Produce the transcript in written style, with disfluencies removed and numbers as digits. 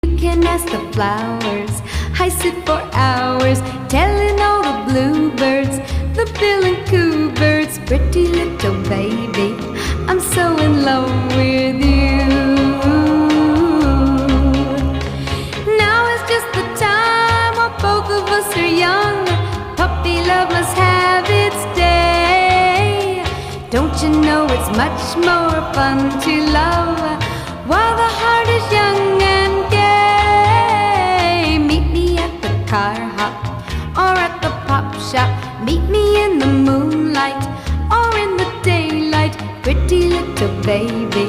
You can ask the flowers. I sit for hours telling all the bluebirds, the bill and coo birds, pretty little baby, I'm so in love with you. Now is just the time while both of us are young. Puppy love must have its day. Don't you know it's much more fun to love while the heart is young and gay? Meet me at the car hop or at the pop shop. Meet me in the moonlight or in the daylight, pretty little baby,